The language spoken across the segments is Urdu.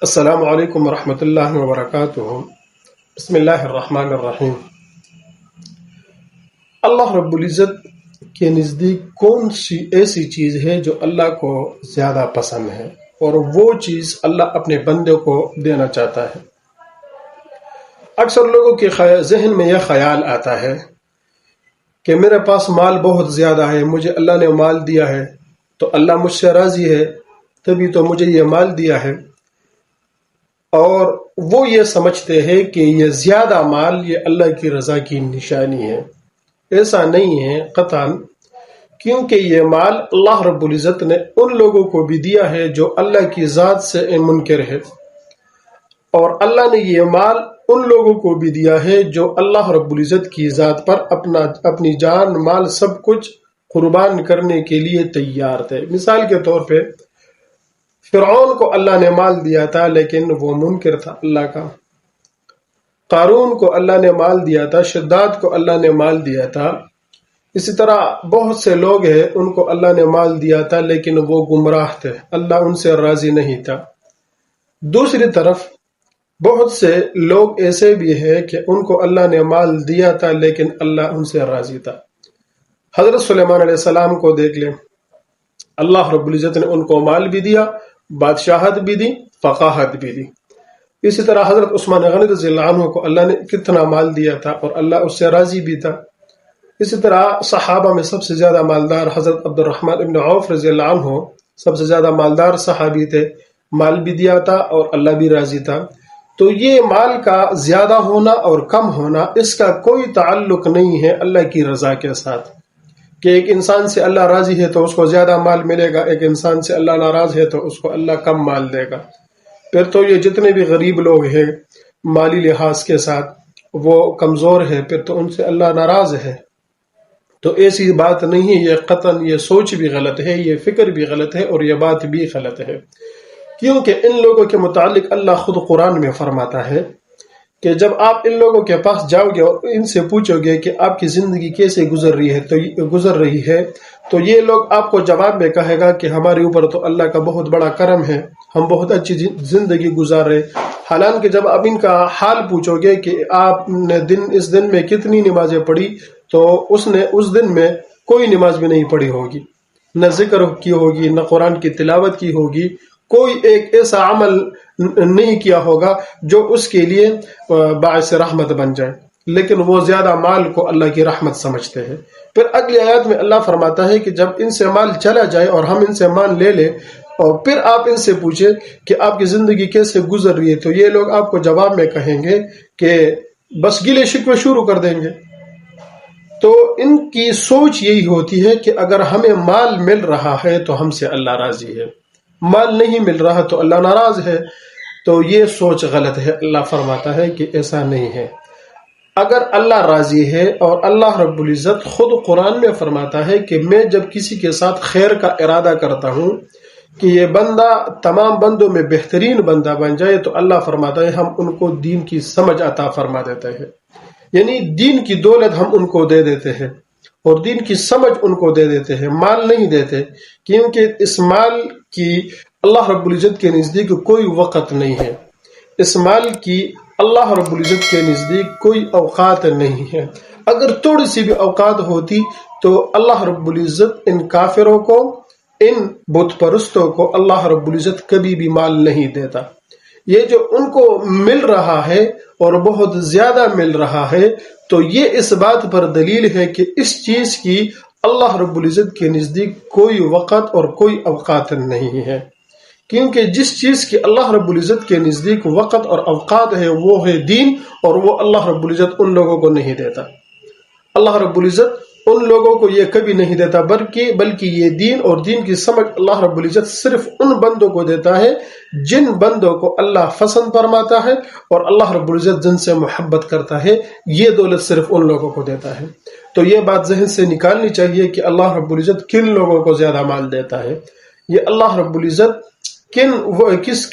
السلام علیکم ورحمۃ اللہ وبرکاتہ۔ بسم اللہ الرحمن الرحیم۔ اللہ رب العزت کے نزدیک کون سی ایسی چیز ہے جو اللہ کو زیادہ پسند ہے اور وہ چیز اللہ اپنے بندے کو دینا چاہتا ہے؟ اکثر لوگوں کے ذہن میں یہ خیال آتا ہے کہ میرے پاس مال بہت زیادہ ہے، مجھے اللہ نے مال دیا ہے تو اللہ مجھ سے راضی ہے، تبھی تو مجھے یہ مال دیا ہے۔ اور وہ یہ سمجھتے ہیں کہ یہ زیادہ مال یہ اللہ کی رضا کی نشانی ہے۔ ایسا نہیں ہے قطعاً، کیونکہ یہ مال اللہ رب العزت نے ان لوگوں کو بھی دیا ہے جو اللہ کی ذات سے منکر ہے، اور اللہ نے یہ مال ان لوگوں کو بھی دیا ہے جو اللہ رب العزت کی ذات پر اپنی جان مال سب کچھ قربان کرنے کے لیے تیار تھے۔ مثال کے طور پہ فرعون کو اللہ نے مال دیا تھا لیکن وہ منکر تھا اللہ کا۔ قارون کو اللہ نے مال دیا تھا، شداد کو اللہ نے مال دیا تھا۔ اسی طرح بہت سے لوگ ہیں ان کو اللہ نے مال دیا تھا لیکن وہ گمراہ تھے، اللہ ان سے راضی نہیں تھا۔ دوسری طرف بہت سے لوگ ایسے بھی ہیں کہ ان کو اللہ نے مال دیا تھا لیکن اللہ ان سے راضی تھا۔ حضرت سلیمان علیہ السلام کو دیکھ لیں، اللہ رب العزت نے ان کو مال بھی دیا، بادشاہت بھی دی، فقاہت بھی دی۔ اسی طرح حضرت عثمان غنی رضی اللہ عنہ کو اللہ نے کتنا مال دیا تھا اور اللہ اس سے راضی بھی تھا۔ اسی طرح صحابہ میں سب سے زیادہ مالدار حضرت عبد الرحمن ابن عوف رضی اللہ عنہ سب سے زیادہ مالدار صحابی تھے، مال بھی دیا تھا اور اللہ بھی راضی تھا۔ تو یہ مال کا زیادہ ہونا اور کم ہونا اس کا کوئی تعلق نہیں ہے اللہ کی رضا کے ساتھ، کہ ایک انسان سے اللہ راضی ہے تو اس کو زیادہ مال ملے گا، ایک انسان سے اللہ ناراض ہے تو اس کو اللہ کم مال دے گا۔ پھر تو یہ جتنے بھی غریب لوگ ہیں مالی لحاظ کے ساتھ وہ کمزور ہے، پھر تو ان سے اللہ ناراض ہے۔ تو ایسی بات نہیں ہے، یہ قطعاً یہ سوچ بھی غلط ہے، یہ فکر بھی غلط ہے اور یہ بات بھی غلط ہے، کیونکہ ان لوگوں کے متعلق اللہ خود قرآن میں فرماتا ہے کہ جب آپ ان لوگوں کے پاس جاؤ گے اور ان سے پوچھو گے کہ آپ کی زندگی کیسے گزر رہی ہے تو یہ لوگ آپ کو جواب میں کہے گا کہ ہمارے اوپر تو اللہ کا بہت بڑا کرم ہے، ہم بہت اچھی زندگی گزار رہے۔ حالانکہ جب آپ ان کا حال پوچھو گے کہ آپ نے اس دن میں کتنی نمازیں پڑھی تو اس نے اس دن میں کوئی نماز بھی نہیں پڑھی ہوگی، نہ ذکر کی ہوگی، نہ قرآن کی تلاوت کی ہوگی، کوئی ایک ایسا عمل نہیں کیا ہوگا جو اس کے لیے باعث رحمت بن جائے، لیکن وہ زیادہ مال کو اللہ کی رحمت سمجھتے ہیں۔ پھر اگلی آیات میں اللہ فرماتا ہے کہ جب ان سے مال چلا جائے اور ہم ان سے مال لے لیں اور پھر آپ ان سے پوچھیں کہ آپ کی زندگی کیسے گزر رہی ہے تو یہ لوگ آپ کو جواب میں کہیں گے کہ بس گلے شکوے شروع کر دیں گے۔ تو ان کی سوچ یہی ہوتی ہے کہ اگر ہمیں مال مل رہا ہے تو ہم سے اللہ راضی ہے، مال نہیں مل رہا تو اللہ ناراض ہے۔ تو یہ سوچ غلط ہے۔ اللہ فرماتا ہے کہ ایسا نہیں ہے۔ اگر اللہ راضی ہے، اور اللہ رب العزت خود قرآن میں فرماتا ہے کہ میں جب کسی کے ساتھ خیر کا ارادہ کرتا ہوں کہ یہ بندہ تمام بندوں میں بہترین بندہ بن جائے تو اللہ فرماتا ہے ہم ان کو دین کی سمجھ عطا فرما دیتے ہیں، یعنی دین کی دولت ہم ان کو دے دیتے ہیں اور دین کی سمجھ ان کو دے دیتے ہیں، مال نہیں دیتے، کیونکہ اس مال کی اللہ رب العزت کے نزدیک کوئی وقت نہیں ہے، اس مال کی اللہ رب العزت کے نزدیک کوئی اوقات نہیں ہے۔ اگر تھوڑی سی بھی اوقات ہوتی تو اللہ رب العزت ان کافروں کو، ان بت پرستوں کو اللہ رب العزت کبھی بھی مال نہیں دیتا۔ یہ جو ان کو مل رہا ہے اور بہت زیادہ مل رہا ہے تو یہ اس بات پر دلیل ہے کہ اس چیز کی اللہ رب العزت کے نزدیک کوئی وقت اور کوئی اوقات نہیں ہے، کیونکہ جس چیز کی اللہ رب العزت کے نزدیک وقت اور اوقات ہے وہ ہے دین، اور وہ اللہ رب العزت ان لوگوں کو نہیں دیتا۔ اللہ رب العزت ان لوگوں کو یہ کبھی نہیں دیتا، بلکہ یہ دین اور دین کی سمجھ اللہ رب العزت صرف ان بندوں کو دیتا ہے جن بندوں کو اللہ پسند فرماتا ہے، اور اللہ رب العزت جن سے محبت کرتا ہے یہ دولت صرف ان لوگوں کو دیتا ہے۔ تو یہ بات ذہن سے نکالنی چاہیے کہ اللہ رب العزت کن لوگوں کو زیادہ مال دیتا ہے، یہ اللہ رب العزت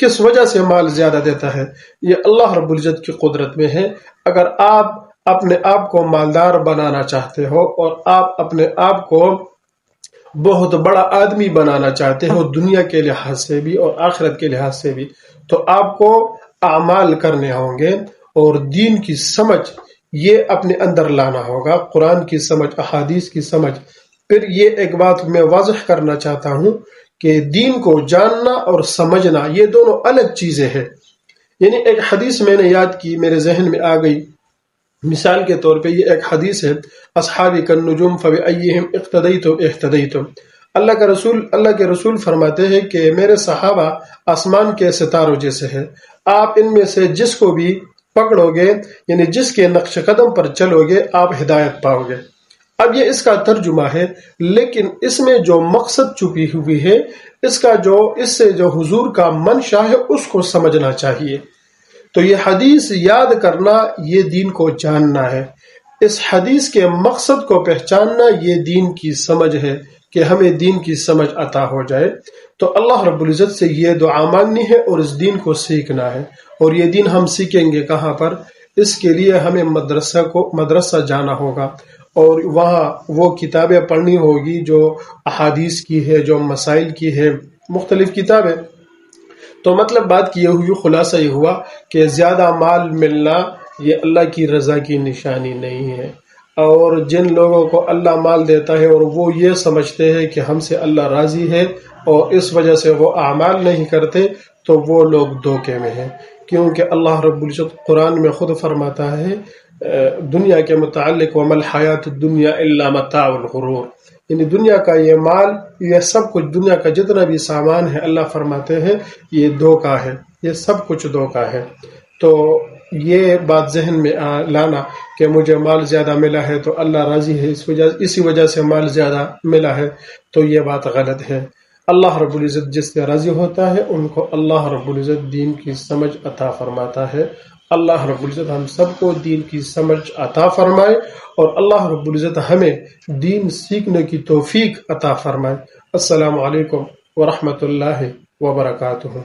کس وجہ سے مال زیادہ دیتا ہے، یہ اللہ رب العزت کی قدرت میں ہے۔ اگر آپ اپنے آپ کو مالدار بنانا چاہتے ہو اور آپ اپنے آپ کو بہت بڑا آدمی بنانا چاہتے ہو دنیا کے لحاظ سے بھی اور آخرت کے لحاظ سے بھی، تو آپ کو اعمال کرنے ہوں گے اور دین کی سمجھ یہ اپنے اندر لانا ہوگا، قرآن کی سمجھ، احادیث کی سمجھ۔ پھر یہ ایک بات میں واضح کرنا چاہتا ہوں کہ دین کو جاننا اور سمجھنا یہ دونوں الگ چیزیں ہیں۔ یعنی ایک حدیث میں نے یاد کی، میرے ذہن میں آ گئی، مثال کے طور پہ یہ ایک حدیث ہے، اصحابی کالنجوم فبأیہم اقتدیتم اہتدیتم۔ اللہ کے رسول فرماتے ہیں کہ میرے صحابہ آسمان کے ستاروں جیسے ہیں، آپ ان میں سے جس کو بھی پکڑو گے، یعنی جس کے نقش قدم پر چلو گے، آپ ہدایت پاؤ گے۔ اب یہ اس کا ترجمہ ہے، لیکن اس میں جو مقصد چھپی ہوئی ہے، اس سے جو حضور کا منشا ہے، اس کو سمجھنا چاہیے۔ تو یہ حدیث یاد کرنا یہ دین کو جاننا ہے، اس حدیث کے مقصد کو پہچاننا یہ دین کی سمجھ ہے کہ ہمیں دین کی سمجھ عطا ہو جائے۔ تو اللہ رب العزت سے یہ دعا مانگنی ہے اور اس دین کو سیکھنا ہے۔ اور یہ دین ہم سیکھیں گے کہاں پر؟ اس کے لیے ہمیں مدرسہ جانا ہوگا اور وہاں وہ کتابیں پڑھنی ہوگی جو احادیث کی ہے، جو مسائل کی ہے، مختلف کتابیں۔ تو مطلب بات کی یہ ہوئی، خلاصہ یہ ہوا کہ زیادہ مال ملنا یہ اللہ کی رضا کی نشانی نہیں ہے، اور جن لوگوں کو اللہ مال دیتا ہے اور وہ یہ سمجھتے ہیں کہ ہم سے اللہ راضی ہے اور اس وجہ سے وہ اعمال نہیں کرتے، تو وہ لوگ دھوکے میں ہیں، کیونکہ اللہ رب العزت قرآن میں خود فرماتا ہے دنیا کے متعلق، وَمَا الْحَيَاةُ الدُّنْيَا إِلَّا مَتَاعُ الْغُرُورِ، یعنی دنیا کا یہ مال، یہ سب کچھ، دنیا کا جتنا بھی سامان ہے، اللہ فرماتے ہیں یہ دھوکا ہے، یہ سب کچھ دھوکا ہے۔ تو یہ بات ذہن میں لانا کہ مجھے مال زیادہ ملا ہے تو اللہ راضی ہے، اسی وجہ سے مال زیادہ ملا ہے، تو یہ بات غلط ہے۔ اللہ رب العزت جس سے راضی ہوتا ہے ان کو اللہ رب العزت دین کی سمجھ عطا فرماتا ہے۔ اللہ رب العزت ہم سب کو دین کی سمجھ عطا فرمائے، اور اللہ رب العزت ہمیں دین سیکھنے کی توفیق عطا فرمائے۔ السلام علیکم ورحمۃ اللہ وبرکاتہ۔